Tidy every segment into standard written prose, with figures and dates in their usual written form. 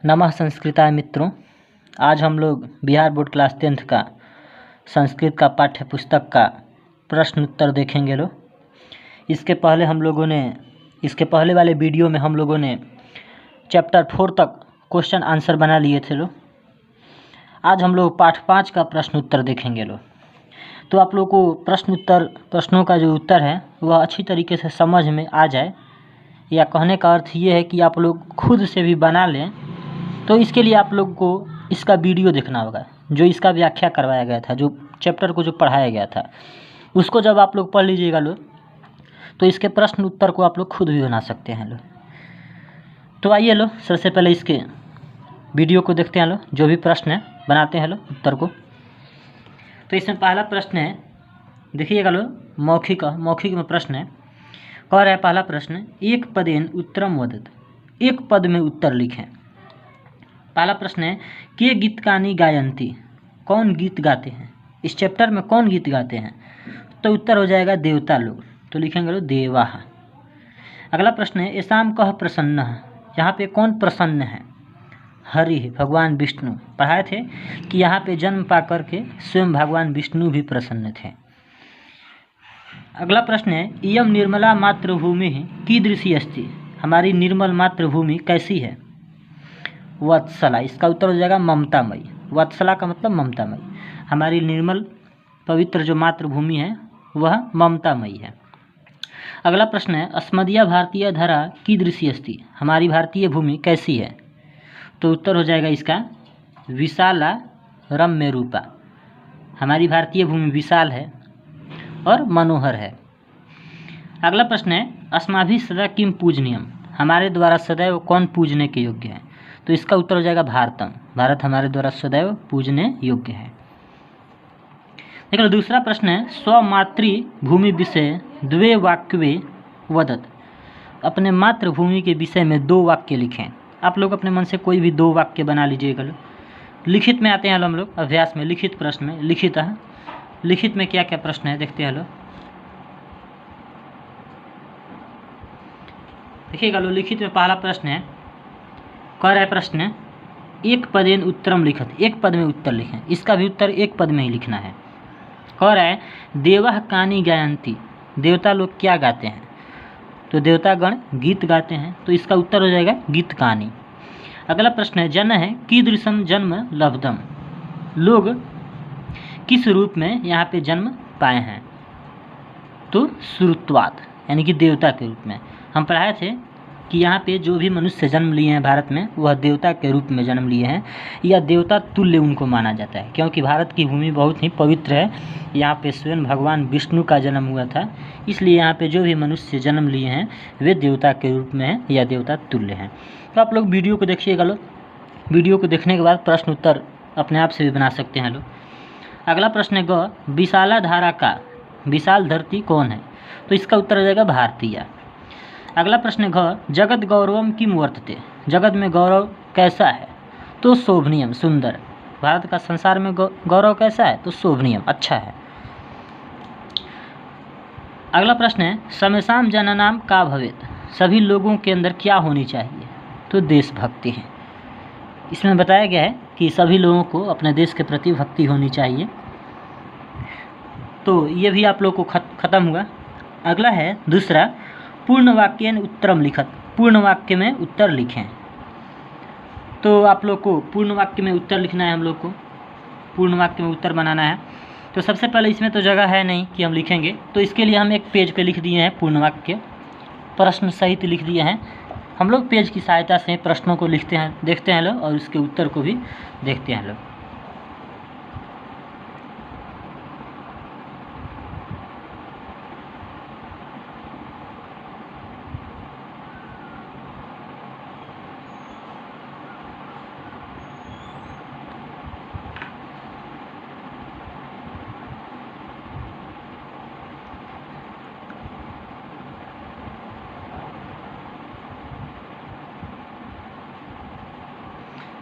नमः संस्कृताय मित्रों। आज हम लोग बिहार बोर्ड क्लास 10th का संस्कृत का पाठ्य पुस्तक का प्रश्न उत्तर देखेंगे लोग। इसके पहले वाले वीडियो में हम लोगों ने चैप्टर 4 तक क्वेश्चन आंसर बना लिए थे लोग। आज हम लोग पाठ 5 का प्रश्न उत्तर देखेंगे लोग। तो आप लोग को प्रश्नों का जो उत्तर है वह अच्छी तरीके से समझ में आ जाए, या कहने का अर्थ ये है कि आप लोग खुद से भी बना लें। तो इसके लिए आप लोग को इसका वीडियो देखना होगा, जो इसका व्याख्या करवाया गया था, जो चैप्टर को जो पढ़ाया गया था उसको जब आप लोग पढ़ लीजिएगा लोग, तो इसके प्रश्न उत्तर को आप लोग खुद भी बना सकते हैं लोग। तो आइए लोग, सबसे पहले इसके वीडियो को देखते हैं लोग, जो भी प्रश्न है बनाते हैं लोग उत्तर को। तो इसमें पहला प्रश्न है, देखिएगा लोग, मौखिक में प्रश्न है। कह रहा है पहला प्रश्न, एक पदेन उत्तरम वदत, एक पद में उत्तर लिखें। पहला प्रश्न है, के गीतकानि गायन्ति, कौन गीत गाते हैं, इस चैप्टर में कौन गीत गाते हैं। तो उत्तर हो जाएगा देवता लोग, तो लिखेंगे लोग देवाः। अगला प्रश्न है, येषां कः प्रसन्नः, यहाँ पे कौन प्रसन्न है। हरि, भगवान विष्णु। पढ़ाए थे कि यहाँ पे जन्म पा करके स्वयं भगवान विष्णु भी प्रसन्न थे। अगला प्रश्न है, इयं निर्मला मातृभूमि कीदृशी अस्ति, हमारी निर्मल मातृभूमि कैसी है। वत्सला, इसका उत्तर हो जाएगा ममतामयी। वत्सला का मतलब ममतामयी। हमारी निर्मल पवित्र जो मातृभूमि है वह ममतामयी है। अगला प्रश्न है, अस्मदीय भारतीय धरा कीदृशी अस्ति, हमारी भारतीय भूमि कैसी है। तो उत्तर हो जाएगा इसका विशाला रम्य रूपा। हमारी भारतीय भूमि विशाल है और मनोहर है। अगला प्रश्न है, अस्माभिः सदा किम पूजनीयम, हमारे द्वारा सदैव कौन पूजने के योग्य है। तो इसका उत्तर हो जाएगा भारतम, भारत हमारे द्वारा सदैव पूजने योग्य है। देखो दूसरा प्रश्न है, स्वमातृभूमि विषय द्वे वाक्ये वदत, अपने मातृभूमि के विषय में 2 वाक्य लिखें। आप लोग अपने मन से कोई भी 2 वाक्य बना लीजिएगा। लिखित में आते हैं हम लोग अभ्यास में, लिखित प्रश्न में। लिखित में क्या क्या प्रश्न है देखते हैं लोग। देखिएगा लोग, लिखित में पहला प्रश्न है, कह रहा है प्रश्न, एक पदेन उत्तरम लिखत, एक पद में उत्तर लिखें। इसका भी उत्तर एक पद में ही लिखना है। कह रहा है, देवः कानि गायन्ति, देवता लोग क्या गाते हैं। तो देवतागण गीत गाते हैं, तो इसका उत्तर हो जाएगा गीत कानि। अगला प्रश्न है, जन है कीदृशम जन्म लब्धम, लोग किस रूप में यहाँ पे जन्म पाए हैं। तो श्रुत्वात्, यानी कि देवता के रूप में। हम पढ़ाए थे कि यहाँ पे जो भी मनुष्य जन्म लिए हैं भारत में, वह देवता के रूप में जन्म लिए हैं, या देवता तुल्य उनको माना जाता है, क्योंकि भारत की भूमि बहुत ही पवित्र है। यहाँ पे स्वयं भगवान विष्णु का जन्म हुआ था, इसलिए यहाँ पे जो भी मनुष्य जन्म लिए हैं वे देवता के रूप में हैं या देवता तुल्य हैं। तो आप लोग वीडियो को देखिएगा लोग, वीडियो को देखने के बाद प्रश्न उत्तर अपने आप से भी बना सकते हैं लोग। अगला प्रश्न है, ग विशाला धारा का विशाल धरती कौन है। तो इसका उत्तर हो जाएगा भारतीय। अगला प्रश्न है, घ जगत गौरवम किम वर्तते, जगत में गौरव कैसा है। तो शोभनीयम, सुंदर। भारत का संसार में गौरव कैसा है। तो शोभनीयम, अच्छा है। अगला प्रश्न है, समेषां जनानां का भवेत्, सभी लोगों के अंदर क्या होनी चाहिए। तो देशभक्ति है। इसमें बताया गया है कि सभी लोगों को अपने देश के प्रति भक्ति होनी चाहिए। तो ये भी आप लोग को खत्म हुआ। अगला है दूसरा, पूर्ण वाक्येन उत्तरम लिखत, पूर्ण वाक्य में उत्तर लिखें। तो आप लोग को पूर्ण वाक्य में उत्तर लिखना है, हम लोग को पूर्ण वाक्य में उत्तर बनाना है। तो सबसे पहले इसमें तो जगह है नहीं कि हम लिखेंगे, तो इसके लिए हम एक पेज पे लिख दिए हैं पूर्ण वाक्य, प्रश्न सहित लिख दिए हैं। हम लोग पेज की सहायता से प्रश्नों को लिखते हैं, देखते हैं लोग, और उसके उत्तर को भी देखते हैं लोग।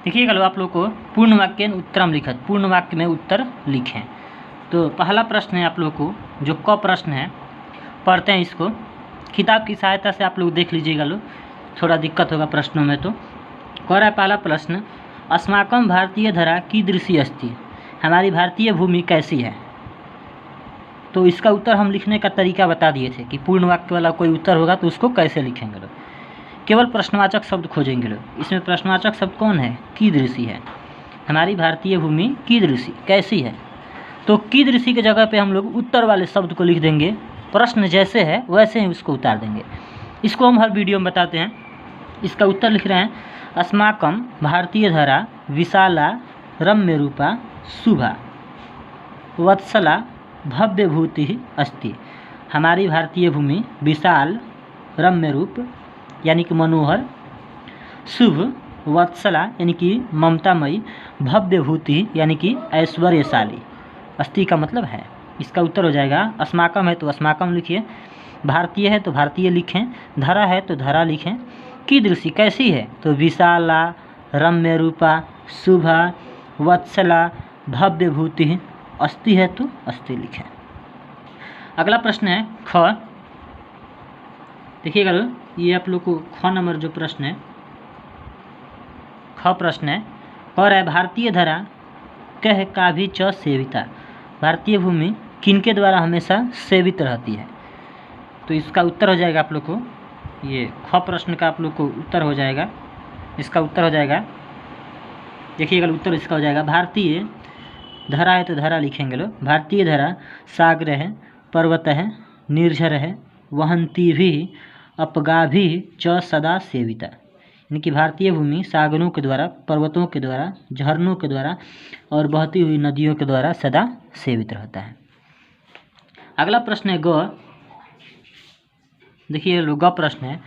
देखिएगा लो, आप लोग को पूर्ण वाक्य उत्तरम लिखत, पूर्ण वाक्य में उत्तर लिखें। तो पहला प्रश्न है आप लोग को, जो क प्रश्न है, पढ़ते हैं इसको। किताब की सहायता से आप लोग देख लीजिएगा लो, थोड़ा दिक्कत होगा प्रश्नों में। तो कह रहा है पहला प्रश्न, अस्माकं भारतीय धरा कीदृशी अस्ति, हमारी भारतीय भूमि कैसी है। तो इसका उत्तर हम लिखने का तरीका बता दिए थे कि पूर्ण वाक्य वाला कोई उत्तर होगा तो उसको कैसे लिखेंगे लोग। केवल प्रश्नवाचक शब्द खोजेंगे लोग। इसमें प्रश्नवाचक शब्द कौन है, कीदृशी है। हमारी भारतीय भूमि कीदृशी कैसी है, तो कीदृशी की जगह पे हम लोग उत्तर वाले शब्द को लिख देंगे। प्रश्न जैसे है वैसे ही उसको उतार देंगे। इसको हम हर वीडियो में बताते हैं। इसका उत्तर लिख रहे हैं, अस्माकं भारतीय धरा विशाला रम्य रूपा शुभा वत्सला भव्य भूति अस्ति, हमारी भारतीय भूमि विशाल रम्य रूप यानी कि मनोहर, शुभ वत्सला यानी कि ममतामयी, भव्य भूति यानी कि ऐश्वर्यशाली, अस्ति का मतलब है। इसका उत्तर हो जाएगा, अस्माकं है तो अस्माकं लिखिए, भारतीय है तो भारतीय लिखें, धरा है तो धरा लिखें, कीदृशी कैसी है तो विशाला रम्य रूपा शुभा वत्सला भव्य भूति, अस्ति है तो अस्ति लिखें। अगला प्रश्न है ख। देखिएगा ये आप लोग को ख नंबर जो प्रश्न है, ख प्रश्न है, कह रहा है भारतीय धरा कह का भी च सेविता, भारतीय भूमि किनके द्वारा हमेशा सेवित रहती है। तो इसका उत्तर हो जाएगा आप लोग को, ये ख प्रश्न का आप लोग को उत्तर हो जाएगा। इसका उत्तर हो जाएगा, देखिएगा उत्तर इसका हो जाएगा, भारतीय धरा है तो धरा लिखेंगे लोग, भारतीय धरा सागर है, पर्वत है, निर्झर है, वहंती भी अपगा भी च सदा सेविता, यानी कि भारतीय भूमि सागरों के द्वारा, पर्वतों के द्वारा, झरनों के द्वारा और बहती हुई नदियों के द्वारा सदा सेवित रहता है। अगला प्रश्न है ग। देखिए ग प्रश्न है,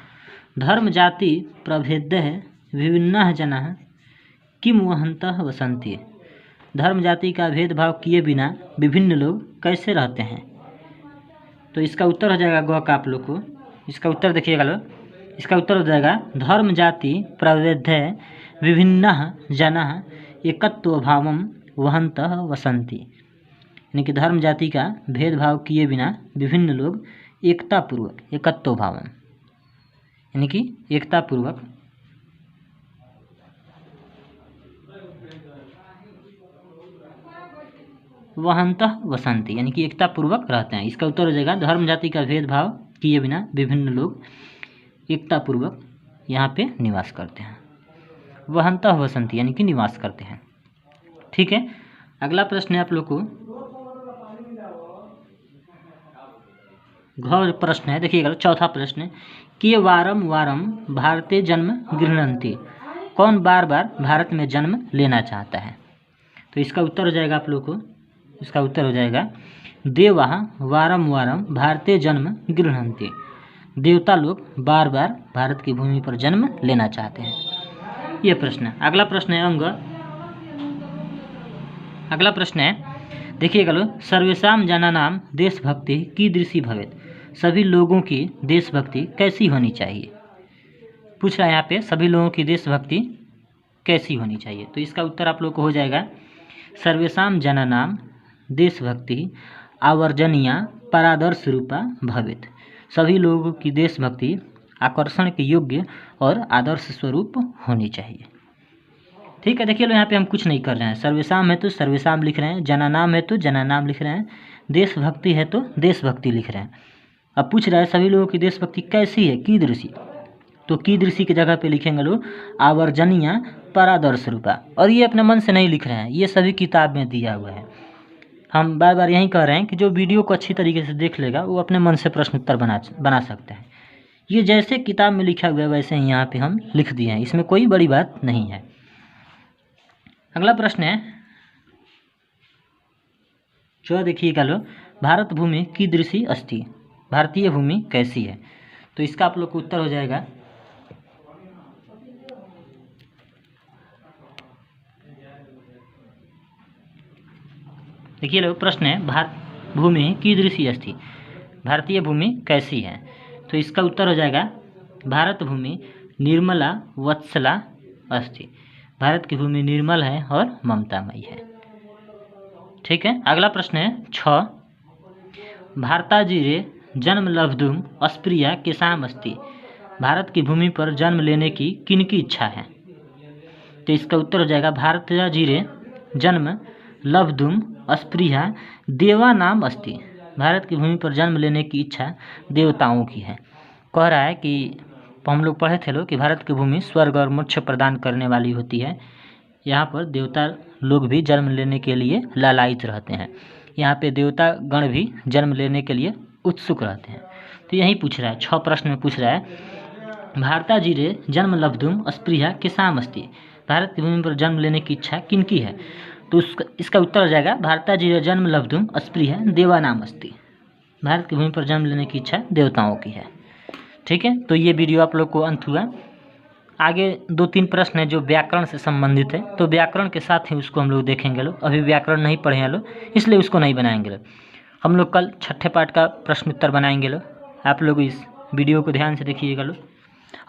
धर्म जाति प्रभेद्य विभिन्न जना किम वहन्तः वसन्ति, धर्म जाति का भेदभाव किए बिना विभिन्न लोग कैसे रहते हैं। तो इसका उत्तर हो जाएगा ग का आप लोग को। इसका उत्तर देखिएगा लो, इसका उत्तर हो जाएगा, धर्म जाति प्रभेद्य विभिन्न जना एकत्व भावम वहन्तः वसन्ति, यानी कि धर्म जाति का भेदभाव किए बिना विभिन्न लोग एकता पूर्वक, एकत्व भावम यानी कि एकता पूर्वक वहन्तः वसन्ति, यानी कि एकता पूर्वक रहते हैं। इसका उत्तर हो जाएगा, धर्म जाति का भेदभाव किए बिना विभिन्न लोग एकता पूर्वक यहाँ पे निवास करते हैं। वहन्तः वसन्ति यानी कि निवास करते हैं। ठीक है, अगला प्रश्न है आप लोग को घ प्रश्न है। देखिएगा चौथा प्रश्न है, के वारम वारम भारते जन्म गृह्णन्ति, कौन बार बार भारत में जन्म लेना चाहता है। तो इसका उत्तर हो जाएगा आप लोग को, इसका उत्तर हो जाएगा, देवाः वारम वारम भारते जन्म गृह्णन्ति, देवता लोग बार बार भारत की भूमि पर जन्म लेना चाहते हैं। ये प्रश्न है। अगला प्रश्न है अंग। अगला प्रश्न है, देखिएगा लो, सर्वेषां जनानां देशभक्ति कीदृशी भवेत्, सभी लोगों की देशभक्ति कैसी होनी चाहिए। पूछ रहा है यहाँ पे, सभी लोगों की देशभक्ति कैसी होनी चाहिए। तो इसका उत्तर आप लोग को हो जाएगा, सर्वेषां जनानां देशभक्ति आवर्जनीया परादर्श रूपा भवेत्, सभी लोगों की देशभक्ति आकर्षण के योग्य और आदर्श स्वरूप होनी चाहिए। ठीक है, देखिए लो यहाँ पे हम कुछ नहीं कर रहे हैं, सर्वेषां है तो सर्वेषां लिख रहे हैं, जनानाम है तो जनानाम लिख रहे हैं, देशभक्ति है तो देशभक्ति लिख रहे हैं। अब पूछ रहा है सभी लोगों की देशभक्ति कैसी है, कीदृशी, तो कीदृशी की जगह पे लिखेंगे लोग आवर्जनीय परादर्श रूपा, और ये अपने मन से नहीं लिख रहे हैं, ये सभी किताब में दिया हुआ है। हम बार बार यही कह रहे हैं कि जो वीडियो को अच्छी तरीके से देख लेगा वो अपने मन से प्रश्न उत्तर बना सकता है। ये जैसे किताब में लिखा हुआ है वैसे ही यहाँ पे हम लिख दिए हैं, इसमें कोई बड़ी बात नहीं है। अगला प्रश्न है जो, देखिएगा लो, भारत भूमि कीदृशी अस्ति, भारतीय भूमि कैसी है। तो इसका आप लोग को उत्तर हो जाएगा, देखिए लो प्रश्न है, भारत भूमि कीदृशी अस्ति, भारतीय भूमि कैसी है। तो इसका उत्तर हो जाएगा, भारत भूमि निर्मला वत्सला अस्ति, भारत की भूमि निर्मल है और ममतामयी है। ठीक है, अगला प्रश्न है 6, भारताजीरे जन्म लब्धुम अस्प्रिया केसाम अस्ति, भारत की भूमि पर जन्म लेने की किनकी इच्छा है। तो इसका उत्तर हो जाएगा भारतयाजिरे जन्म लब्धुम स्पृहा देवानाम अस्ति। भारत की भूमि पर जन्म लेने की इच्छा देवताओं की है। कह रहा है कि हम लोग पढ़े थे लोग कि भारत की भूमि स्वर्ग और मोक्ष प्रदान करने वाली होती है। यहाँ पर देवता लोग भी जन्म लेने के लिए लालायित रहते हैं। यहाँ पे देवता गण भी जन्म लेने के लिए उत्सुक रहते हैं। तो यही पूछ रहा है, 6 प्रश्न में पूछ रहा है भारताजिरे जन्म लब्धुम स्पृहा किसाम अस्ति। भारत की भूमि पर जन्म लेने की इच्छा किनकी है? तो इसका उत्तर हो जाएगा भारताजिरे जन्म लब्धुम स्पृहा देवानाम अस्ति। भारत की भूमि पर जन्म लेने की इच्छा देवताओं की है। ठीक है, तो ये वीडियो आप लोग को अंत हुआ। आगे 2-3 प्रश्न है जो व्याकरण से संबंधित है, तो व्याकरण के साथ ही उसको हम लोग देखेंगे लोग। अभी व्याकरण नहीं पढ़े हैं लोग, इसलिए उसको नहीं बनाएंगे लोग। हम लोग कल छठे पाठ का प्रश्न उत्तर बनाएंगे लोग। आप लोग इस वीडियो को ध्यान से देखिएगा लोग,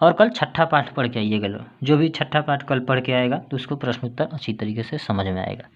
और कल छठा पाठ पढ़ के आइएगा लोग। जो भी छठा पाठ कल पढ़ के आएगा तो उसको प्रश्न उत्तर अच्छी तरीके से समझ में आएगा।